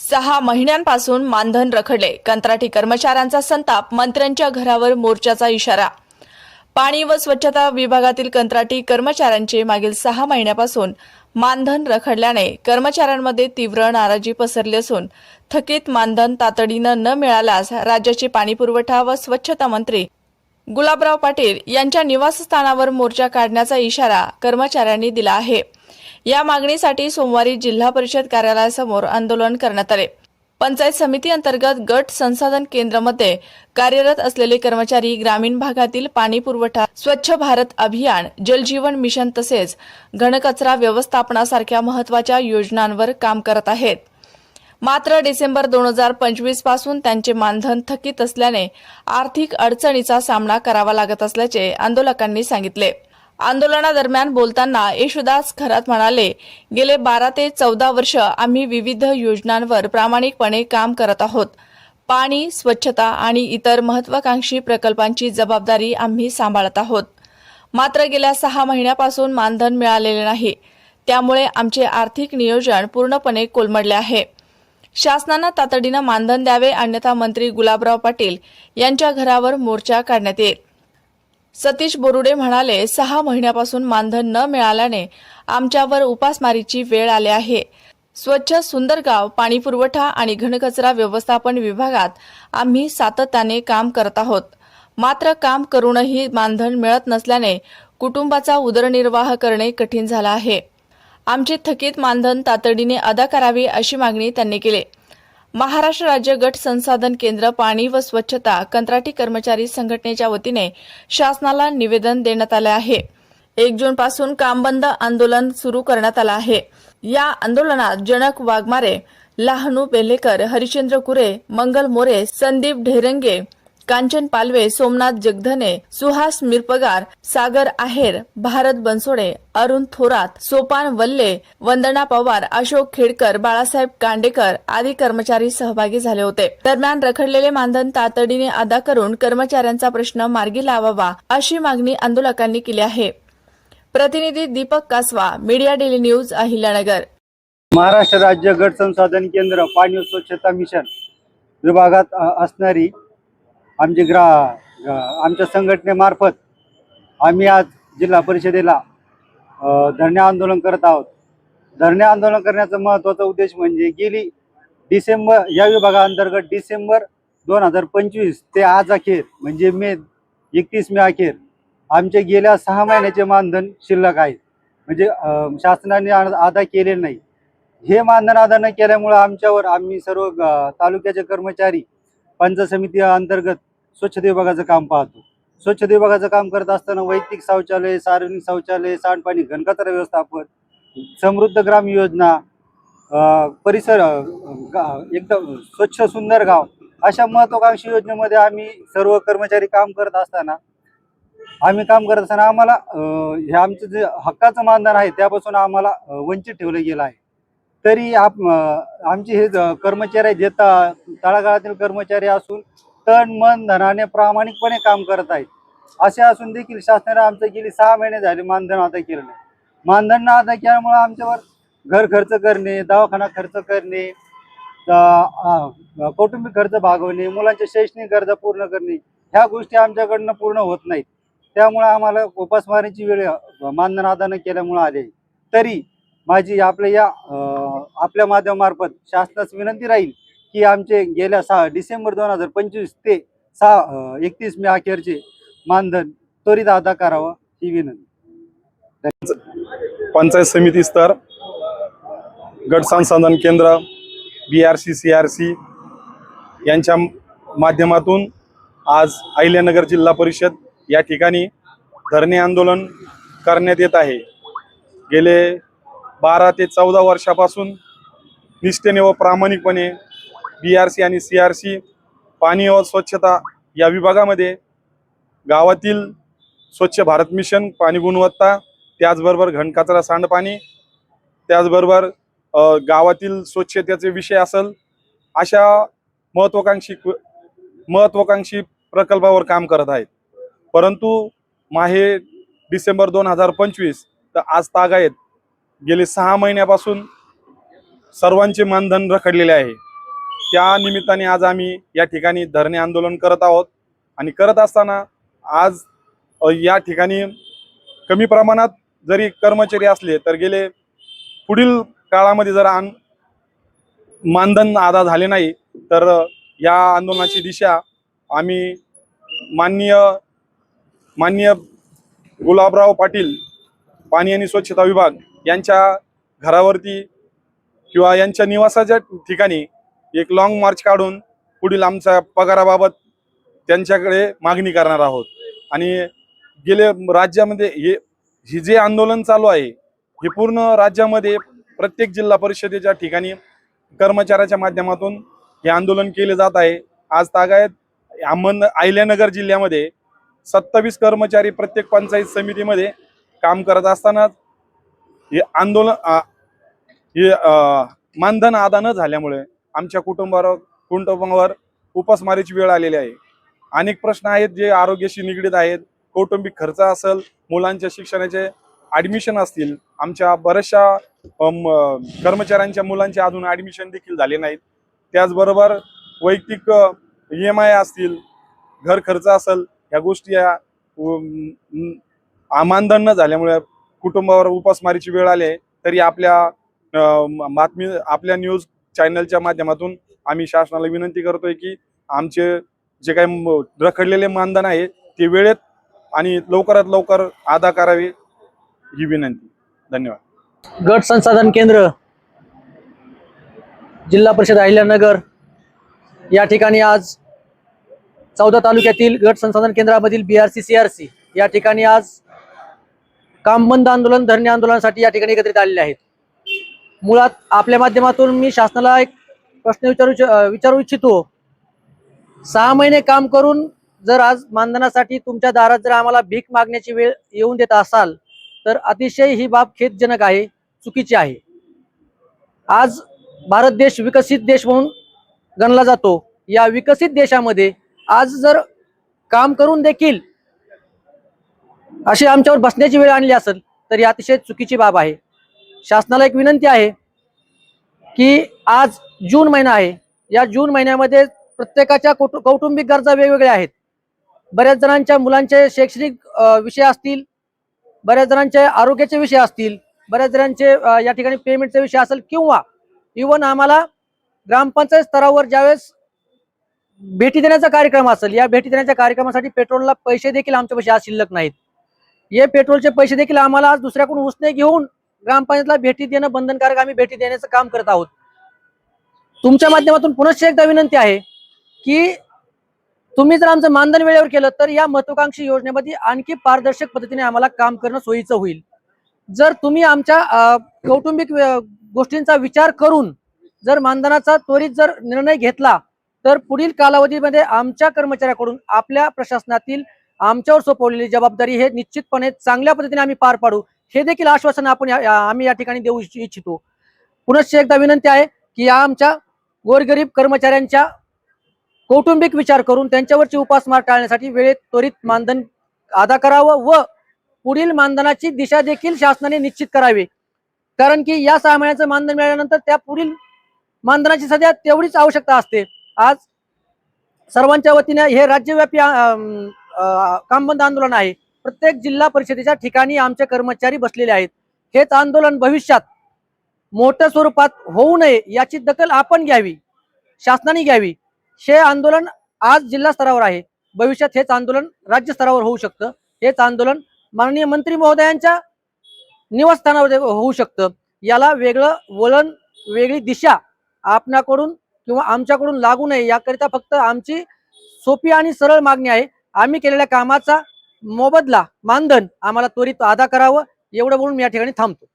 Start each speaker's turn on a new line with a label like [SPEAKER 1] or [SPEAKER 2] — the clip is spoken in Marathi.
[SPEAKER 1] 6 महिन्यांपासून मानधन रखडले, कंत्राटी कर्मचाऱ्यांचा संताप, मंत्र्यांच्या घरावर मोर्चाचा इशारा। पाणी व स्वच्छता विभागातील कंत्राटी कर्मचाऱ्यांचे मागील 6 महिन्यापासून मानधन रखडल्याने कर्मचाऱ्यांमध्ये तीव्र नाराजी पसरली असून थकीत मानधन तातडीने न मिळाल्यास राज्याचे पाणीपुरवठा व स्वच्छता मंत्री गुलाबराव पाटील यांच्या निवासस्थानावर मोर्चा काढण्याचा इशारा कर्मचाऱ्यांनी दिला आहे। या मागणीसाठी सोमवारी जिल्हा परिषद कार्यालयासमोर आंदोलन करण्यात आले। पंचायत समिती अंतर्गत गट संसाधन केंद्रामध्ये कार्यरत असलेले कर्मचारी ग्रामीण भागातील पाणी पुरवठा, स्वच्छ भारत अभियान, जल जीवन मिशन तसेच घनकचरा व्यवस्थापनासारख्या महत्त्वाच्या योजनांवर काम करत आहेत। मात्र डिसेंबर 2025 पासून त्यांचे मानधन थकीत असल्याने आर्थिक अडचणीचा सामना करावा लागत असल्याचे आंदोलकांनी सांगितले। आंदोलनादरम्यान बोलताना येशुदास खरात म्हणाले, गेले 12 ते 14 वर्ष आम्ही विविध योजनांवर प्रामाणिकपणे काम करत आहोत। पाणी, स्वच्छता आणि इतर महत्त्वाकांक्षी प्रकल्पांची जबाबदारी आम्ही सांभाळत आहोत। मात्र गेल्या 6 महिन्यापासून मानधन मिळालेले नाही, त्यामुळे आमचे आर्थिक नियोजन पूर्णपणे कोलमडले आहे। शासनाने तातडीने मानधन द्यावे, अन्यथा मंत्री गुलाबराव पाटील यांच्या घरावर मोर्चा काढण्यात येईल। सतीश बोरुडे म्हणाले, 6 महिन्यापासून मानधन न मिळाल्याने आमच्यावर उपासमारीची वेळ आली आहे। स्वच्छ सुंदर गाव, पाणीपुरवठा आणि घनकचरा व्यवस्थापन विभागात आम्ही सातत्याने काम करत आहोत। मात्र काम करूनही मानधन मिळत नसल्याने कुटुंबाचा उदरनिर्वाह करणे कठीण झाले आहे। आमचे थकीत मानधन तातडीने अदा करावे अशी मागणी त्यांनी केली। महाराष्ट्र राज्य गट संसाधन केंद्र पाणी व स्वच्छता कंत्राटी कर्मचारी संघटनेच्या वतीने शासनाला निवेदन देण्यात आले आहे। 1 जून पासून काम बंद आंदोलन सुरू करण्यात आले आहे। या आंदोलनात जनक वाघमारे, लहानू बेलेकर, हरिश्चंद्र कुरे, मंगल मोरे, संदीप ढेरंगे, कांचन पालवे, सोमनाथ जगधने, सुहास मिरपगार, सागर आहेर, भारत बनसोडे, अरुण थोरात, सोपान वल्ले, वंदना पवार, अशोक खेडकर, बाळासाहेब कांडेकर आदी कर्मचारी सहभागी झाले होते। दरम्यान रखडलेले मानधन तातडीने अदा करून कर्मचाऱ्यांचा प्रश्न मार्गी लावावा अशी मागणी आंदोलकांनी केली आहे। प्रतिनिधी Deepak Kaswa, media daily news, Ahilyanagar.
[SPEAKER 2] Maharashtra राज्य गट संसाधन केंद्र पाणी व स्वच्छता मिशन विभागात असणारी आमच्या संघटनेमार्फत आम्ही आज जिल्हा परिषदेला धरणे आंदोलन करत आहोत। धरणे आंदोलन करण्याचा महत्त्वाचा उद्देश म्हणजे गेली डिसेंबर या विभागाअंतर्गत डिसेंबर 2025 ते आज अखेर म्हणजे 31 मे अखेर आमचे गेल्या 6 महिन्याचे मानधन शिल्लक आहे, म्हणजे शासनाने अदा केले नाही। हे मानधन अदा न केल्यामुळे आम्ही सर्व तालुक्याचे कर्मचारी पंचायत समिती अंतर्गत स्वच्छता विभागाचं काम पाहतो। स्वच्छता विभागाचं काम करत असताना वैयक्तिक शौचालय, सार्वजनिक शौचालय, सांडपाणी, घनकचरा व्यवस्थापन, समृद्ध ग्राम योजना, परिसर एकदम स्वच्छ सुंदर गाव अशा महत्त्वाकांक्षी योजनेमध्ये आम्ही सर्व कर्मचारी काम करत असताना आम्हाला हे आमचं जे हक्काचं मानधन आहे त्यापासून आम्हाला वंचित ठेवलं गेलं आहे। तरी आमचे हे कर्मचारी आहेत, जे तळागाळातील कर्मचारी असून तन मन धनाने प्रामाणिकपणे काम करत आहेत। असे असून देखील शासनाने आमचं गेली 6 महिने झाले मानधन अदा केलं नाही। मानधन न अदा केल्यामुळे आमच्यावर घर खर्च करणे, दवाखाना खर्च करणे, कौटुंबिक खर्च भागवणे, मुलांचे शैक्षणिक गरजा पूर्ण करणे ह्या गोष्टी आमच्याकडनं पूर्ण होत नाहीत। त्यामुळे आम्हाला उपासमारीची वेळ मानधन अदा न केल्यामुळे आली। तरी माझी आपल्या माध्यमामार्फत शासनास विनंती राहील की आमचे गेल्या डिसेंबर 2025 ते 31 मे अखेरचे मानधन त्वरित अदा करावं ही विनंती।
[SPEAKER 3] पंचायत समिती स्तर, गट संसाधन केंद्र, BRC CRC यांच्या माध्यमातून आज अहिल्यानगर जिल्हा परिषद या ठिकाणी धरणे आंदोलन करण्यात येत आहे। गेले 12 ते 14 वर्षापासून निष्ठेने व प्रामाणिकपणे BRC आणि CRC पाणी व स्वच्छता या विभागामध्ये गावातील स्वच्छ भारत मिशन, पाणी गुणवत्ता, त्याचबरोबर घनकचरा, सांडपाणी, त्याचबरोबर गावातील स्वच्छतेचे विषय असेल अशा महत्त्वाकांक्षी प्रकल्पावर काम करत आहेत। परंतु माहे डिसेंबर 2025 तर आज तागायत गेले 6 महिन्यापासून सर्वांचे मानधन रखडलेले आहे। त्या निमित्ताने आज आम्ही या ठिकाणी धरणे आंदोलन करत आहोत आणि करत असताना आज या ठिकाणी कमी प्रमाणात जरी कर्मचारी असले तर गेले पुढील काळामध्ये जर मानधन अदा झाले नाही तर या आंदोलनाची दिशा आम्ही माननीय गुलाबराव पाटील पाणी आणि स्वच्छता विभाग यांच्या घरावरती किंवा यांच्या निवासाच्या ठिकाणी एक लॉंग मार्च काढून पुढील आमच्या पगाराबाबत त्यांच्याकडे मागणी करणार आहोत। आणि गेले राज्यामध्ये हे जे आंदोलन चालू आहे हे पूर्ण राज्यामध्ये प्रत्येक जिल्हा परिषदेच्या ठिकाणी कर्मचाऱ्याच्या माध्यमातून हे आंदोलन केले जात आहे। आज तागायत अहिल्यानगर जिल्ह्यामध्ये 27 कर्मचारी प्रत्येक पंचायत समितीमध्ये काम करत असताना हे मानधन अदा न झाल्यामुळे आमच्या कुटुंबावर उपासमारीची वेळ आलेली आहे। अनेक प्रश्न आहेत जे आरोग्याशी निगडीत आहेत, कौटुंबिक खर्च असेल, मुलांच्या शिक्षणाचे ॲडमिशन असतील, आमच्या बऱ्याचशा कर्मचाऱ्यांच्या मुलांचे अजून ॲडमिशन देखील झाले नाहीत। त्याचबरोबर वैयक्तिक EMI असतील, घर खर्च असेल, ह्या गोष्टी मानधन न झाल्यामुळे कुटुंबावर उपासमारीची वेळ आली आहे। तरी आपल्या न्यूज चॅनलच्या माध्यमातून आम्ही शासनाला विनंती करतोय की आमचे जे काही रखडलेले मानधन आहे ते वेळेत आणि लवकरात लवकर अदा करावे ही विनंती। धन्यवाद।
[SPEAKER 4] गट संसाधन केंद्र जिल्हा परिषद अहिल्यानगर या ठिकाणी आज 14 तालुक्यातील गट संसाधन केंद्रामधील BRC CRC या ठिकाणी आज काम बंद आंदोलन धरणे आंदोलनासाठी या ठिकाणी एकत्रित आलेले आहेत। मुळात आपल्या माध्यमातून मी शासनाला एक प्रश्न विचारू इच्छितो। 6 महिने काम करून जर आज मानधनासाठी तुमच्या दारात जर आम्हाला भीक मागण्याची वेळ येऊन देत असाल तर अतिशय ही बाब खेदजनक आहे, चुकीची आहे। आज भारत देश विकसित देश म्हणून गणला जातो। या विकसित देशामध्ये आज जर काम करून देखील अशी आमच्यावर बसण्याची वेळ आणली असेल तर ही अतिशय चुकीची बाब आहे। शासनाला एक विनंती आहे की आज जून महिना आहे, या जून महिन्यामध्ये प्रत्येकाच्या कौटुंबिक गरजा वेगवेगळ्या आहेत। बऱ्याच जणांच्या मुलांचे शैक्षणिक विषय असतील, बऱ्याच जणांचे आरोग्याचे विषय असतील, बऱ्याच जणांचे या ठिकाणी पेमेंटचे विषय असेल, किंवा इव्हन आम्हाला ग्रामपंचायत स्तरावर ज्यावेळेस भेटी देण्याचा कार्यक्रम असेल, या भेटी देण्याच्या कार्यक्रमासाठी पेट्रोलला पैसे देखील आमच्यापाशी आज शिल्लक नाहीत। हे पेट्रोलचे पैसे देखील आम्हाला आज दुसऱ्याकडून उसने घेऊन ग्रामपंचायतला भेटी देणं बंधनकारक आम्ही भेटी देण्याचं काम करत आहोत। तुमच्या माध्यमातून पुनश्च एकदा विनंती आहे की तुम्ही जर आमचं मानधन वेळेवर केलं तर या महत्वाकांक्षी योजनेमध्ये आणखी पारदर्शक पद्धतीने आम्हाला काम करणं सोयीचं होईल। जर तुम्ही आमच्या कौटुंबिक गोष्टींचा विचार करून जर मानधनाचा त्वरित जर निर्णय घेतला तर पुढील कालावधीमध्ये आमच्या कर्मचाऱ्याकडून आपल्या प्रशासनातील आमच्यावर सोपवलेली जबाबदारी हे निश्चितपणे चांगल्या पद्धतीने आम्ही पार पाडू, हे देखील आश्वासन आम्ही या ठिकाणी देऊ इच्छितो। पुनश्च एकदा विनंती आहे की या आमच्या गोरगरीब कर्मचाऱ्यांच्या कौटुंबिक विचार करून त्यांच्यावरची उपासमार टाळण्यासाठी वेळेत त्वरित मानधन अदा करावं व पुढील मानधनाची दिशा देखील शासनाने निश्चित करावी। कारण की या 6 महिन्याचं मानधन मिळाल्यानंतर त्या पुढील मानधनाची सध्या तेवढीच आवश्यकता असते। आज सर्वांच्या वतीने हे राज्यव्यापी काम बंद आंदोलन आहे। प्रत्येक जिल्हा परिषदेच्या ठिकाणी आमचे कर्मचारी बसलेले आहेत। हेच आंदोलन भविष्यात मोठ्या स्वरूपात होऊ नये याची दखल आपण घ्यावी, शासनाने घ्यावी। हे आंदोलन आज जिल्हा स्तरावर आहे, भविष्यात हेच आंदोलन राज्य स्तरावर होऊ शकतं। हेच आंदोलन माननीय मंत्री महोदयांच्या निवासस्थानावर होऊ शकतं। याला वेगळं वळण, वेगळी दिशा आपणाकडून किंवा आमच्याकडून लागू नये याकरिता फक्त आमची सोपी आणि सरळ मागणी आहे। आम्ही केलेल्या कामाचा मोबदला मानधन आम्हाला त्वरित अदा करावं, एवढं बोलून मी या ठिकाणी थांबतो।